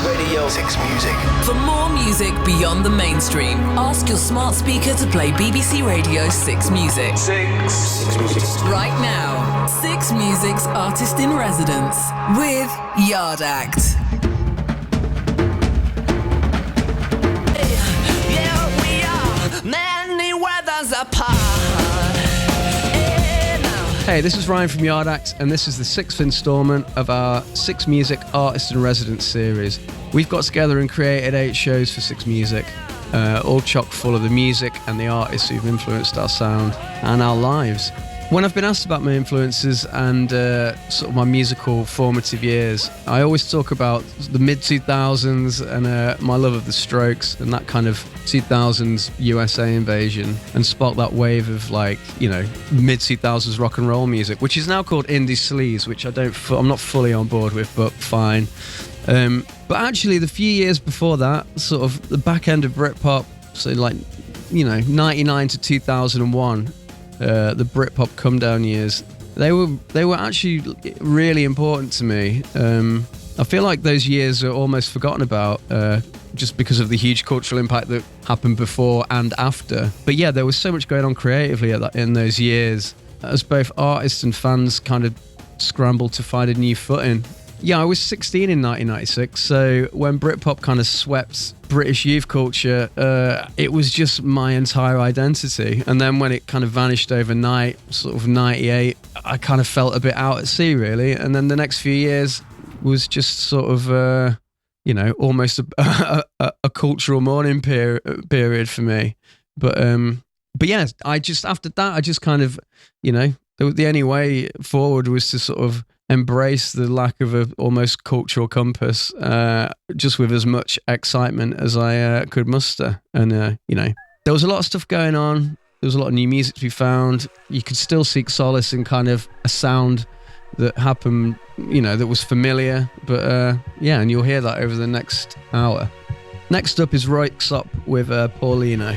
Radio 6 Music. For more music beyond the mainstream, ask your smart speaker to play BBC Radio 6 Music. 6 Music. Right now, 6 Music's Artist in Residence with Yard Act. Yeah, we are many weathers apart. Hey, this is Ryan from Yard Act, and this is the 6th instalment of our 6 Music Artist in Residence series. We've got together and created 8 shows for 6 Music, all chock full of the music and the artists who've influenced our sound and our lives. When I've been asked about my influences and sort of my musical formative years, I always talk about the mid-2000s and my love of the Strokes and that kind of 2000s USA invasion, and spark that wave of, like, you know, mid-2000s rock and roll music, which is now called indie sleaze, which I'm not fully on board with, but fine. But actually, the few years before that, sort of the back end of Britpop, so like, you know, 99 to 2001, the Britpop Comedown years, they were actually really important to me. I feel like those years are almost forgotten about, just because of the huge cultural impact that happened before and after. But yeah, there was so much going on creatively in those years, as both artists and fans kind of scrambled to find a new footing. Yeah, I was 16 in 1996, so when Britpop kind of swept British youth culture, it was just my entire identity. And then when it kind of vanished overnight, sort of 98, I kind of felt a bit out at sea, really. And then the next few years was just sort of, you know, almost a cultural mourning period for me. But yeah, after that, I just kind of, you know, the only way forward was to sort of embrace the lack of a almost cultural compass, just with as much excitement as I could muster. And, you know, there was a lot of stuff going on. There was a lot of new music to be found. You could still seek solace in kind of a sound that happened, you know, that was familiar. But, yeah, and you'll hear that over the next hour. Next up is Röyksopp with Leno.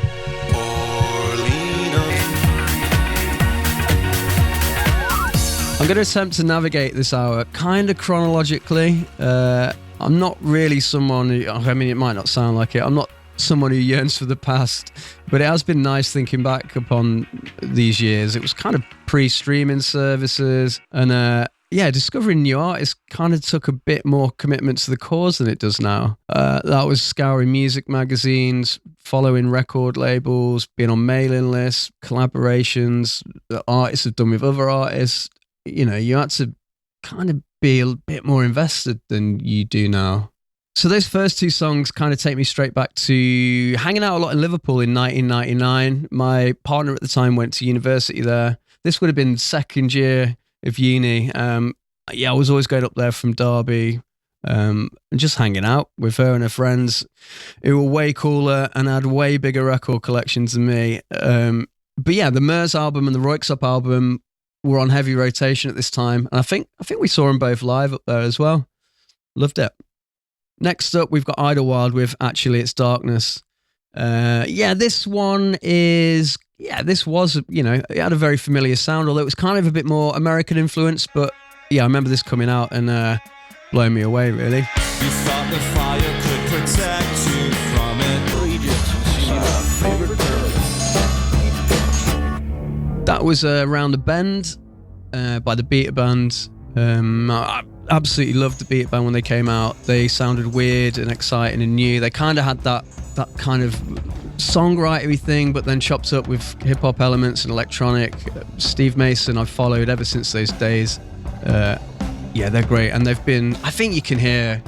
I'm going to attempt to navigate this hour kind of chronologically. I'm not really someone who, I mean, it might not sound like it, I'm not someone who yearns for the past, but it has been nice thinking back upon these years. It was kind of pre-streaming services, and yeah, discovering new artists kind of took a bit more commitment to the cause than it does now. That was scouring music magazines, following record labels, being on mailing lists, collaborations that artists have done with other artists. You know, you had to kind of be a bit more invested than you do now. So those first 2 songs kind of take me straight back to hanging out a lot in Liverpool in 1999. My partner at the time went to university there. This would have been second year of uni. Yeah, I was always going up there from Derby, and just hanging out with her and her friends who were way cooler and had way bigger record collections than me. But yeah, the Merz album and the Röyksopp album were on heavy rotation at this time, and I think we saw them both live up there as well. Loved it. Next up, we've got Idlewild with Actually It's Darkness. Yeah, this one is, yeah, this was, you know, it had a very familiar sound, although it was kind of a bit more American influence, but yeah, I remember this coming out and blowing me away, really. You thought the fire could protect you from it. That was Round the Bend by the Beater Band. I absolutely loved the Beater Band when they came out. They sounded weird and exciting and new. They kind of had that kind of songwritery thing, but then chopped up with hip-hop elements and electronic. Steve Mason I've followed ever since those days. Yeah, they're great. And they've been, I think you can hear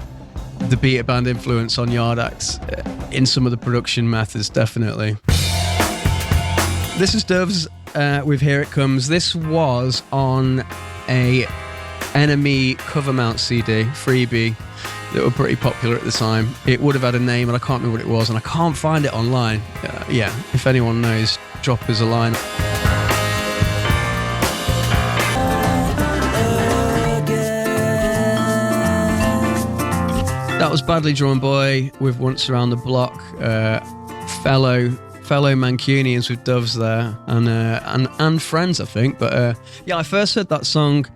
the Beater Band influence on Yard Acts in some of the production methods, definitely. This is Doves with Here It Comes. This was on a Enemy cover mount CD, freebie, that were pretty popular at the time. It would have had a name and I can't remember what it was, and I can't find it online. Yeah, if anyone knows, drop us a line. That was Badly Drawn Boy with Once Around the Block. Fellow Mancunians with Doves there, and friends, I think. But yeah, I first heard that song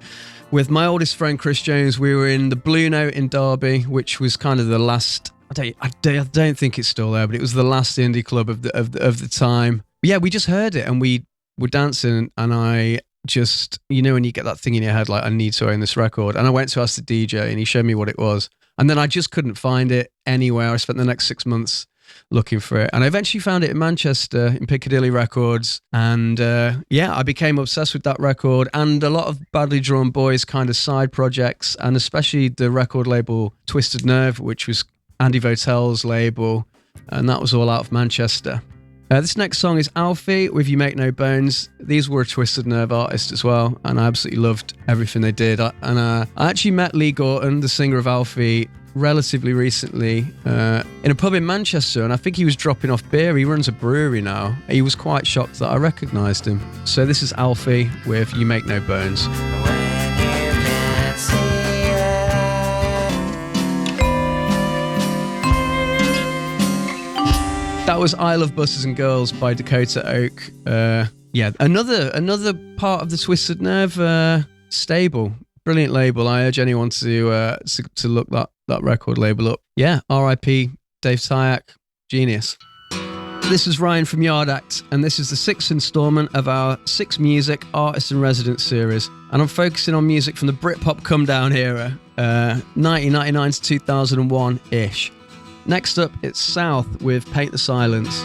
with my oldest friend Chris Jones. We were in the Blue Note in Derby, which was kind of the last. I don't think it's still there, but it was the last indie club of the time. But yeah, we just heard it and we were dancing, and I just, you know, when you get that thing in your head, like, I need to own this record. And I went to ask the DJ and he showed me what it was. And then I just couldn't find it anywhere. I spent the next 6 months looking for it. And I eventually found it in Manchester in Piccadilly Records. And I became obsessed with that record and a lot of Badly Drawn Boys kind of side projects, and especially the record label Twisted Nerve, which was Andy Votel's label. And that was all out of Manchester. This next song is Alfie with You Make No Bones. These were a Twisted Nerve artist as well, and I absolutely loved everything they did. I actually met Lee Gorton, the singer of Alfie, relatively recently in a pub in Manchester, and I think he was dropping off beer. He runs a brewery now. He was quite shocked that I recognised him. So this is Alfie with You Make No Bones. That was I Love Buses and Girls by Dakota Oak. Another part of the Twisted Nerve stable. Brilliant label. I urge anyone to look that record label up. Yeah, R.I.P. Dave Tyack. Genius. This is Ryan from Yard Act, and this is the 6th instalment of our 6 Music Artist in Residence series. And I'm focusing on music from the Britpop Comedown era, 1999 to 2001-ish. Next up, it's South with Paint the Silence.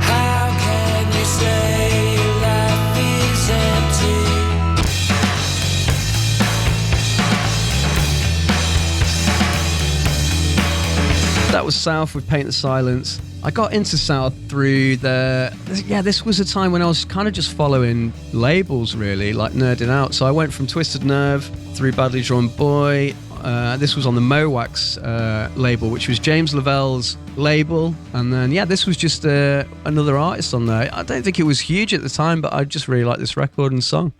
How can you say life is empty? That was South with Paint the Silence. I got into South through this was a time when I was kind of just following labels, really, like nerding out. So I went from Twisted Nerve through Badly Drawn Boy. This was on the Mowax label, which was James Lavelle's label. And then, this was just another artist on there. I don't think it was huge at the time, but I just really liked this record and song.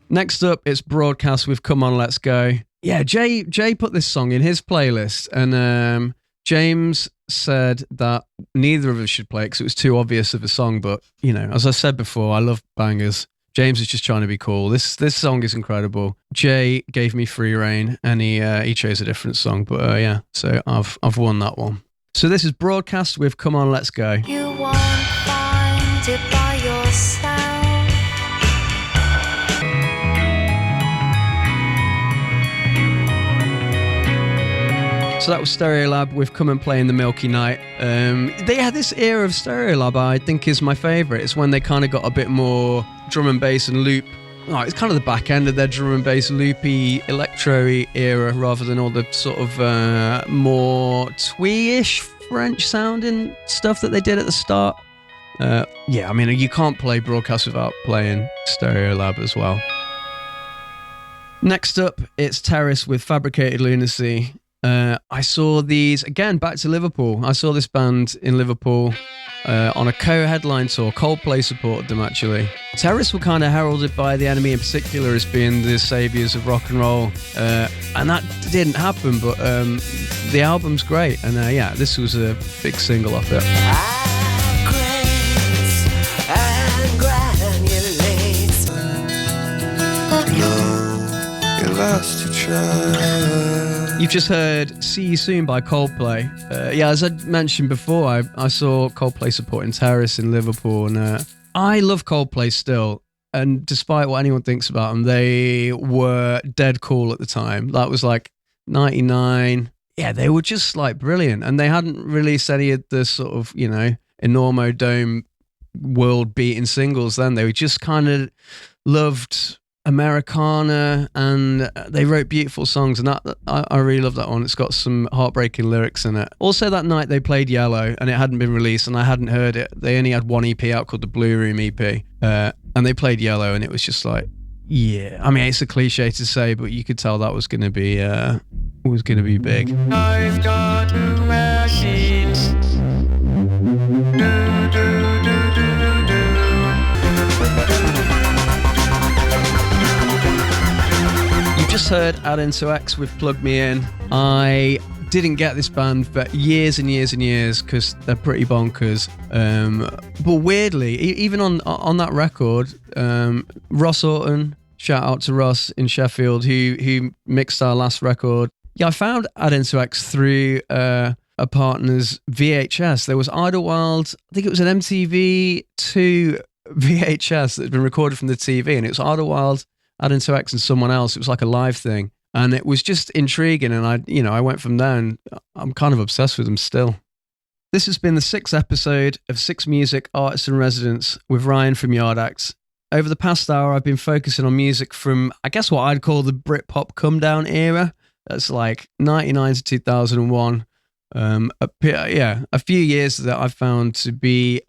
Next up, it's Broadcast with Come On, Let's Go. Yeah, Jay put this song in his playlist, and James said that neither of us should play it because it was too obvious of a song. But, you know, as I said before, I love bangers. James is just trying to be cool. This song is incredible. Jay gave me free reign, and he chose a different song. But so I've won that one. So this is Broadcast with Come On, Let's Go. You won't find it by yourself. So that was Stereolab with Come and Play in the Milky Night. They had this era of Stereolab I think is my favourite. It's when they kind of got a bit more drum and bass and loop. Oh, it's kind of the back end of their drum and bass loopy electro-y era rather than all the sort of more twee-ish French sounding stuff that they did at the start. I mean, you can't play Broadcast without playing Stereolab as well. Next up, it's Terris with Fabricated Lunacy. I saw these, again, back to Liverpool. I saw this band in Liverpool on a co-headline tour. Coldplay supported them, actually. Terris were kind of heralded by the Enemy in particular as being the saviours of rock and roll. And that didn't happen, but the album's great. And this was a big single off it. You've just heard See You Soon by Coldplay. As I mentioned before, I saw Coldplay supporting Terris in Liverpool, and I love Coldplay still. And despite what anyone thinks about them, they were dead cool at the time. That was like 99. Yeah, they were just like brilliant. And they hadn't released any of the sort of, Enormo Dome world beating singles then. They were just kind of loved Americana, and they wrote beautiful songs, and that I really love that one. It's got some heartbreaking lyrics in it. Also that night they played Yellow, and it hadn't been released, and I hadn't heard it. They only had one EP out called the Blue Room EP, and they played Yellow, and it was just like, I mean, it's a cliche to say, but you could tell that was going to be big. I've got new machines. Just heard Add Into X with Plug Me In. I didn't get this band for years and years and years because they're pretty bonkers. But weirdly, even on that record, Ross Orton, Shout out to Ross in Sheffield who mixed our last record. Yeah, I found Add Into X through a partner's VHS. There was Idlewild, I think it was an MTV2 VHS that had been recorded from the TV, and it was Idlewild, Add Into X, and someone else. It was like a live thing, and it was just intriguing. And I went from there, and I'm kind of obsessed with them still. This has been the 6th episode of 6 Music Artists in Residence with Ryan from Yard Acts. Over the past hour, I've been focusing on music from, I guess, what I'd call the Britpop Comedown era. That's like 99 to 2001. A few years that I've found to be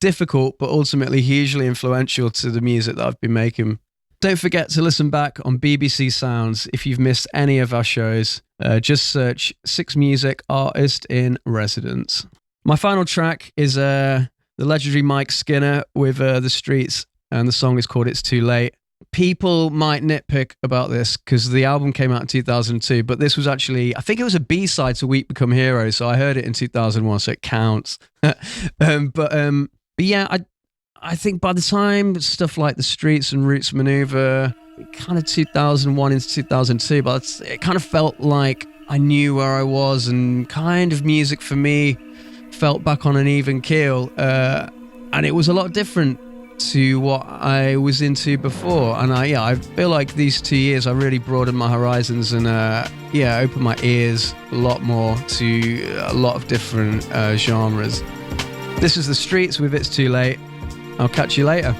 difficult, but ultimately hugely influential to the music that I've been making. Don't forget to listen back on BBC Sounds if you've missed any of our shows. Just search 6 Music Artist in Residence. My final track is the legendary Mike Skinner with The Streets, and the song is called It's Too Late. People might nitpick about this because the album came out in 2002, but this was actually, I think it was a B-side to Weak Become Heroes, so I heard it in 2001, so it counts. But yeah, I think by the time stuff like The Streets and Roots Maneuver, kind of 2001 into 2002, but it kind of felt like I knew where I was, and kind of music for me felt back on an even keel, and it was a lot different to what I was into before. And I feel like these 2 years I really broadened my horizons and opened my ears a lot more to a lot of different genres. This is The Streets with It's Too Late. I'll catch you later.